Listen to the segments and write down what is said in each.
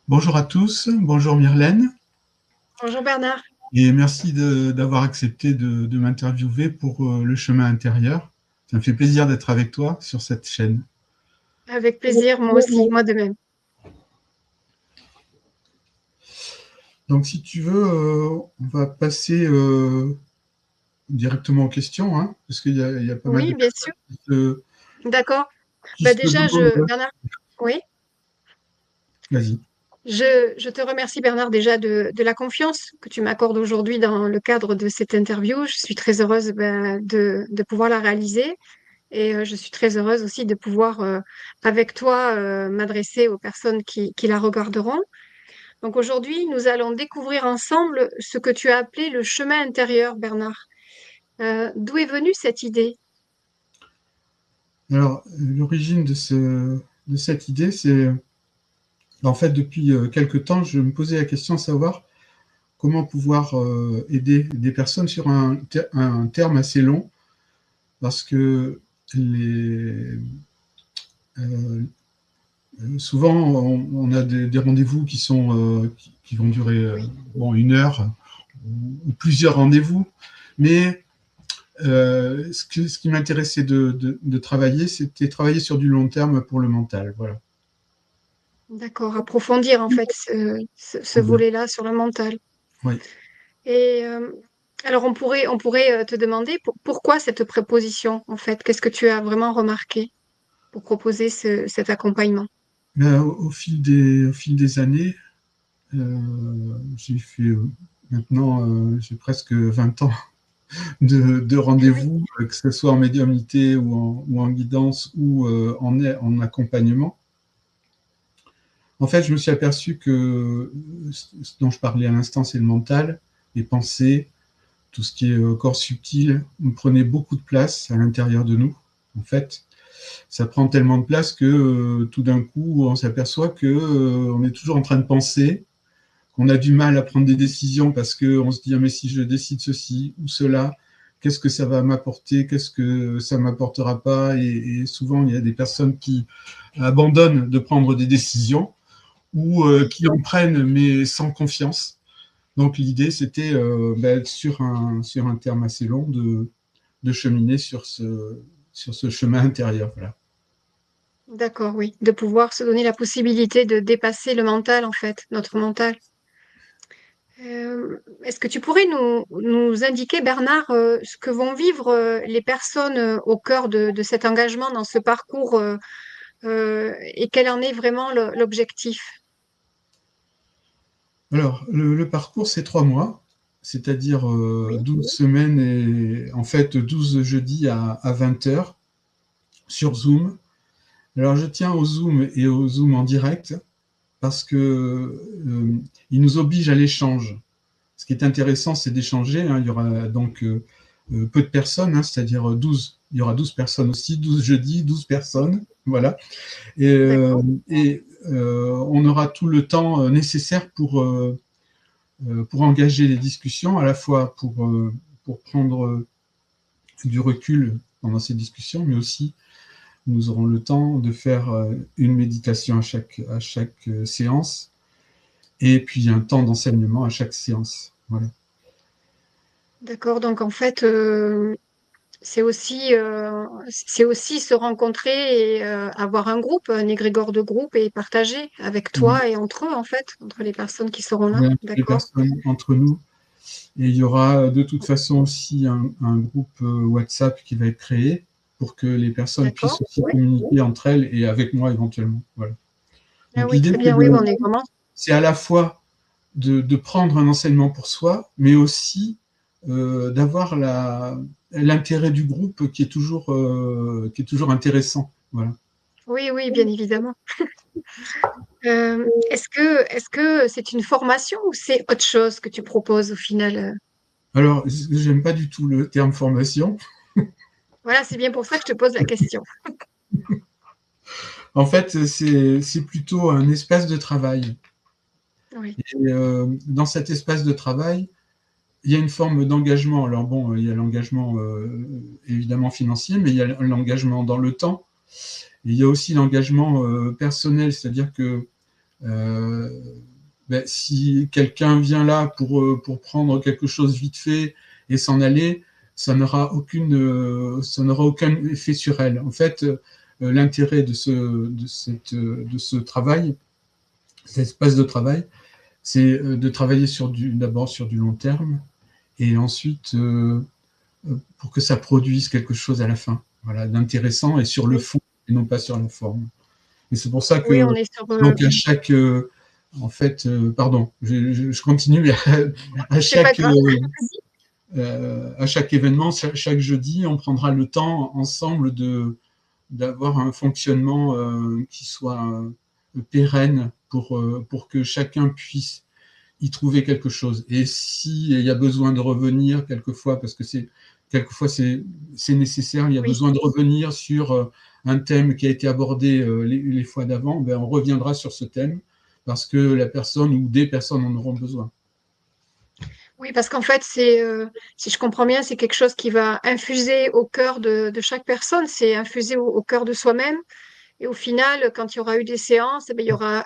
Bonjour à tous, bonjour Myrlène, Bonjour Bernard, et merci d'avoir accepté de m'interviewer pour le chemin intérieur. Ça me fait plaisir d'être avec toi sur cette chaîne. avec plaisir, moi aussi, moi de même. Donc si tu veux, on va passer directement aux questions, hein, parce qu'il y a pas mal de Oui, bien personnes sûr, d'accord. qui se Déjà, demandent. Bernard, oui, Vas-y. je te remercie Bernard déjà de la confiance que tu m'accordes aujourd'hui dans le cadre de cette interview. Je suis très heureuse de pouvoir la réaliser et je suis très heureuse aussi de pouvoir, avec toi, m'adresser aux personnes qui la regarderont. Donc aujourd'hui, nous allons découvrir ensemble ce que tu as appelé le chemin intérieur, Bernard. D'où est venue cette idée? Alors, l'origine de cette idée, c'est en fait depuis quelque temps, je me posais la question de savoir comment pouvoir aider des personnes sur un terme assez long, parce que les, euh, souvent on a des rendez-vous qui vont durer Oui. bon, 1 heure ou plusieurs rendez-vous, mais ce qui m'intéressait de travailler, c'était travailler sur du long terme pour le mental. Voilà. D'accord, approfondir en fait ce volet-là sur le mental. Oui. Et alors on pourrait te demander pourquoi cette préposition en fait? Qu'est-ce que tu as vraiment remarqué pour proposer cet accompagnement? Mais au fil des années, j'ai fait maintenant, j'ai presque 20 ans de Eh oui, rendez-vous, que ce soit en médiumnité ou en guidance ou en accompagnement. En fait, je me suis aperçu que ce dont je parlais à l'instant, c'est le mental, les pensées, tout ce qui est corps subtil, on prenait beaucoup de place à l'intérieur de nous. En fait, ça prend tellement de place que tout d'un coup, on s'aperçoit que on est toujours en train de penser, qu'on a du mal à prendre des décisions parce qu'on se dit ah, mais si je décide ceci ou cela, qu'est-ce que ça va m'apporter, qu'est-ce que ça m'apportera pas, et souvent il y a des personnes qui abandonnent de prendre des décisions ou oui, qui en prennent mais sans confiance. Donc l'idée c'était sur un terme assez long de cheminer sur ce chemin intérieur. Voilà. d'accord, oui, de pouvoir se donner la possibilité de dépasser le mental en fait, notre mental. Est-ce que tu pourrais nous indiquer, Bernard, ce que vont vivre les personnes au cœur de cet engagement dans ce parcours et quel en est vraiment l'objectif? Alors le parcours c'est 3 mois, c'est-à-dire Oui, 12 semaines et en fait 12 jeudis à 20 heures sur Zoom. Alors je tiens au Zoom et au Zoom en direct parce que il nous oblige à l'échange. Ce qui est intéressant, c'est d'échanger, hein. Il y aura donc peu de personnes, hein, c'est-à-dire 12. Il y aura 12 personnes aussi, 12 jeudis, 12 personnes. Voilà. Et, euh, d'accord. on aura tout le temps nécessaire pour engager les discussions, à la fois pour prendre du recul pendant ces discussions, mais aussi nous aurons le temps de faire une méditation à chaque séance et puis un temps d'enseignement à chaque séance. Voilà. D'accord, donc en fait, c'est aussi se rencontrer et avoir un groupe, un égrégore de groupe et partager avec Mmh. toi et entre eux, en fait, entre les personnes qui seront là. Ouais, les D'accord. personnes entre nous. Et il y aura de toute façon aussi un groupe WhatsApp qui va être créé pour que les personnes D'accord. puissent aussi communiquer entre elles et avec moi éventuellement. Voilà. Ah Donc oui, l'idée, très bien. Oui, bon, on est vraiment. c'est à la fois de prendre un enseignement pour soi, mais aussi d'avoir l'intérêt du groupe qui est toujours intéressant. Voilà. Oui, oui, bien évidemment. Est-ce que c'est une formation ou c'est autre chose que tu proposes au final? Alors, j'aime pas du tout le terme formation. Voilà, c'est bien pour ça que je te pose la question. En fait, c'est plutôt un espace de travail. Oui, Et dans cet espace de travail, il y a une forme d'engagement. Alors bon, il y a l'engagement évidemment financier, mais il y a l'engagement dans le temps. Et il y a aussi l'engagement personnel, c'est-à-dire que Si quelqu'un vient là pour prendre quelque chose vite fait et s'en aller, ça n'aura aucun effet sur elle. En fait, l'intérêt de ce travail, cet espace de travail, c'est de travailler d'abord sur du long terme et ensuite pour que ça produise quelque chose à la fin, voilà, d'intéressant et sur le fond et non pas sur la forme. Et c'est pour ça que Oui, on est sur. donc à chaque en fait, pardon, je continue, mais C'est pas grave. à chaque événement, chaque jeudi, on prendra le temps ensemble d'avoir un fonctionnement qui soit pérenne pour que chacun puisse y trouver quelque chose. Et s'il y a besoin de revenir quelquefois, parce que quelquefois c'est nécessaire, il y a besoin de revenir sur un thème qui a été abordé les fois d'avant, ben on reviendra sur ce thème parce que la personne ou des personnes en auront besoin. Oui, parce qu'en fait, si je comprends bien, c'est quelque chose qui va infuser au cœur de chaque personne, c'est infuser au cœur de soi-même. Et au final, quand il y aura eu des séances, eh bien, il y aura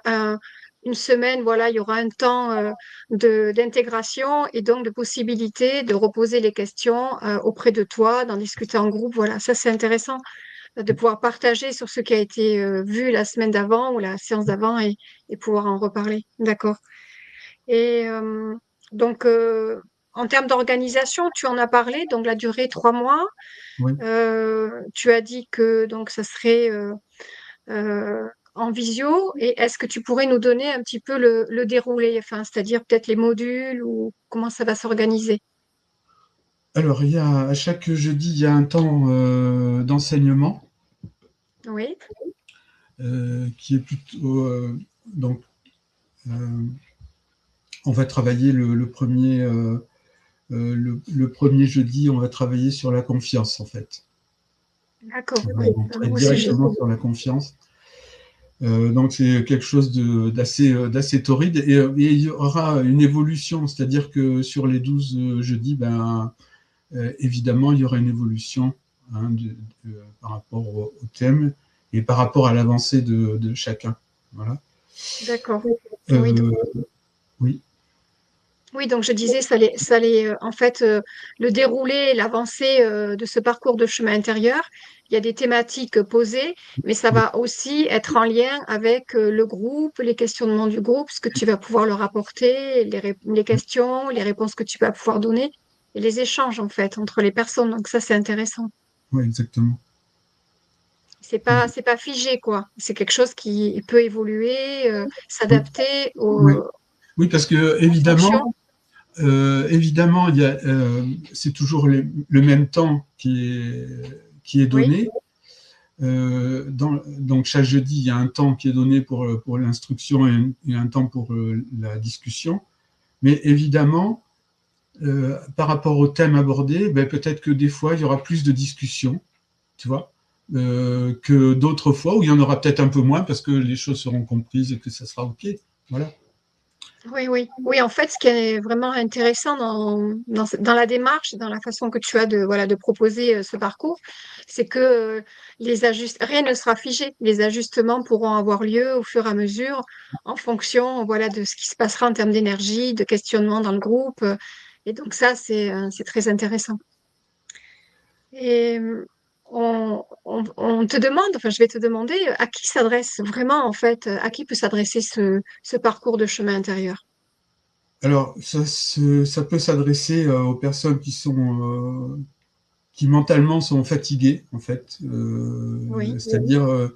une semaine, voilà, il y aura un temps d'intégration et donc de possibilité de reposer les questions auprès de toi, d'en discuter en groupe. Voilà, ça c'est intéressant de pouvoir partager sur ce qui a été vu la semaine d'avant ou la séance d'avant et pouvoir en reparler. D'accord. Et donc, en termes d'organisation, tu en as parlé, donc la durée 3 mois. Oui. Tu as dit que donc ça serait en visio. Et est-ce que tu pourrais nous donner un petit peu le déroulé, enfin, c'est-à-dire peut-être les modules ou comment ça va s'organiser? Alors, à chaque jeudi, il y a un temps d'enseignement Oui, qui est plutôt donc on va travailler le premier le premier jeudi, on va travailler sur la confiance en fait. d'accord. On va Oui, un rentrer gros sujet. directement sur la confiance. Donc c'est quelque chose d'assez torride et il y aura une évolution, c'est-à-dire que sur les 12 jeudis, évidemment il y aura une évolution hein, par rapport au thème et par rapport à l'avancée de chacun. Voilà. D'accord. Oui, donc, Oui. oui, donc je disais, en fait, le déroulé et l'avancée de ce parcours de chemin intérieur, il y a des thématiques posées, mais ça va aussi être en lien avec le groupe, les questionnements du groupe, ce que tu vas pouvoir leur apporter, les questions, les réponses que tu vas pouvoir donner, et les échanges, en fait, entre les personnes. Donc ça, c'est intéressant. Oui, exactement. C'est pas figé, quoi. C'est quelque chose qui peut évoluer, Oui, s'adapter oui. Oui, parce que aux fonctions. évidemment, c'est toujours le même temps qui est Oui, donné. Donc chaque jeudi, il y a un temps qui est donné pour l'instruction et un temps pour la discussion. Mais évidemment, par rapport au thème abordé, peut-être que des fois, il y aura plus de discussion, tu vois, que d'autres fois où il y en aura peut-être un peu moins parce que les choses seront comprises et que ça sera OK. Voilà. oui, oui. Oui, en fait, ce qui est vraiment intéressant dans la démarche, dans la façon que tu as voilà, de proposer ce parcours, c'est que rien ne sera figé. Les ajustements pourront avoir lieu au fur et à mesure en fonction, voilà, de ce qui se passera en termes d'énergie, de questionnement dans le groupe. Et donc ça, c'est très intéressant. Et on te demande, enfin, je vais te demander à qui s'adresse vraiment, en fait, à qui peut s'adresser ce parcours de chemin intérieur. Alors, ça peut s'adresser aux personnes qui mentalement sont fatiguées, en fait. Oui. C'est-à-dire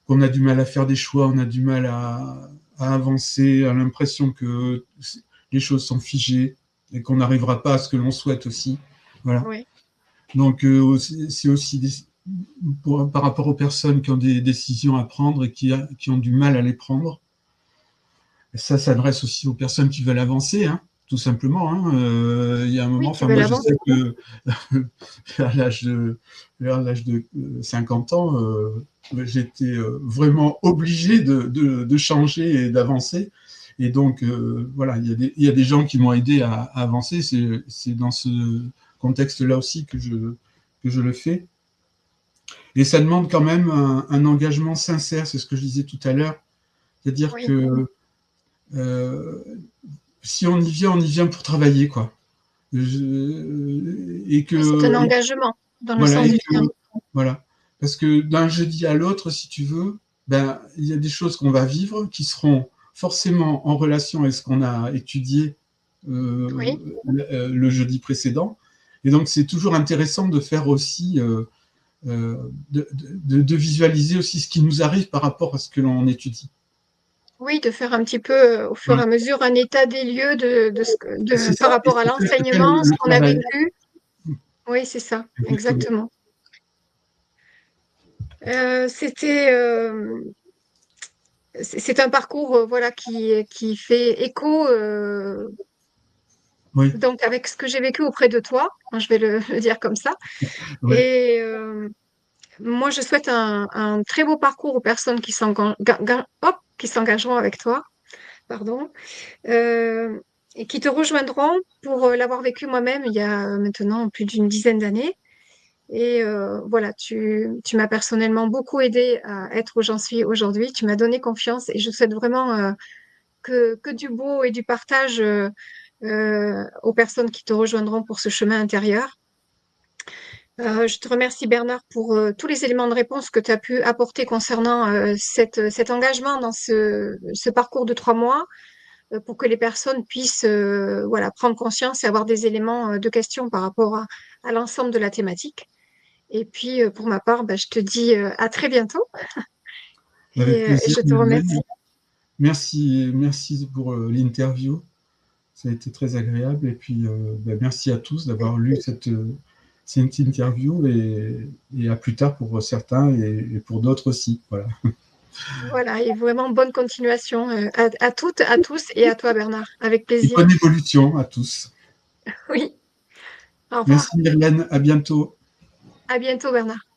qu'on a du mal à faire des choix, on a du mal à avancer, à l'impression que les choses sont figées et qu'on n'arrivera pas à ce que l'on souhaite aussi. Voilà. Oui. Donc, c'est aussi par rapport aux personnes qui ont des décisions à prendre et qui ont du mal à les prendre. Ça s'adresse aussi aux personnes qui veulent avancer, hein, tout simplement. Hein. Il y a un moment, Oui, qui enfin veulent moi je sais avancer. que vers l'âge de 50 ans, j'étais vraiment obligé de changer et d'avancer. Et donc voilà, il y a des gens qui m'ont aidé à avancer. C'est dans ce contexte-là aussi que je le fais. Et ça demande quand même un engagement sincère, c'est ce que je disais tout à l'heure. C'est-à-dire Oui, que si on y vient pour travailler, quoi. Et oui, c'est un que, engagement dans le voilà, sens du terme. voilà. Parce que d'un jeudi à l'autre, si tu veux, ben, il y a des choses qu'on va vivre qui seront forcément en relation avec ce qu'on a étudié Oui, le jeudi précédent. Et donc, c'est toujours intéressant de faire aussi, de visualiser aussi ce qui nous arrive par rapport à ce que l'on étudie. oui, de faire un petit peu, au fur et Voilà. à mesure, un état des lieux C'est ça, par et rapport à c'est ça que j'appelle l'enseignement, ce le qu'on a travail. vécu. Oui, c'est ça, Exactement. exactement. C'était, c'est un parcours, voilà, qui fait écho, Oui, donc avec ce que j'ai vécu auprès de toi, hein, je vais le dire comme ça. oui. Et moi, je souhaite un très beau parcours aux personnes qui s'engageront avec toi, pardon, euh, et qui te rejoindront pour l'avoir vécu moi-même il y a maintenant plus d'une dizaine d'années. Et voilà, tu m'as personnellement beaucoup aidé à être où j'en suis aujourd'hui. Tu m'as donné confiance et je souhaite vraiment que du beau et du partage aux personnes qui te rejoindront pour ce chemin intérieur. Je te remercie Bernard pour tous les éléments de réponse que tu as pu apporter concernant cet engagement dans ce parcours de 3 mois pour que les personnes puissent voilà, prendre conscience et avoir des éléments de question par rapport à l'ensemble de la thématique. Et puis pour ma part, bah, je te dis à très bientôt Avec et plaisir, je te Mylène. remercie. Merci, merci pour l'interview. Ça a été très agréable. Et puis, ben, merci à tous d'avoir lu cette interview et à plus tard pour certains et pour d'autres aussi. Voilà. Voilà, et vraiment bonne continuation à toutes, à tous et à toi Bernard, avec Et plaisir. bonne évolution à tous. Oui, au revoir. Merci, Myriane. À bientôt. À bientôt Bernard.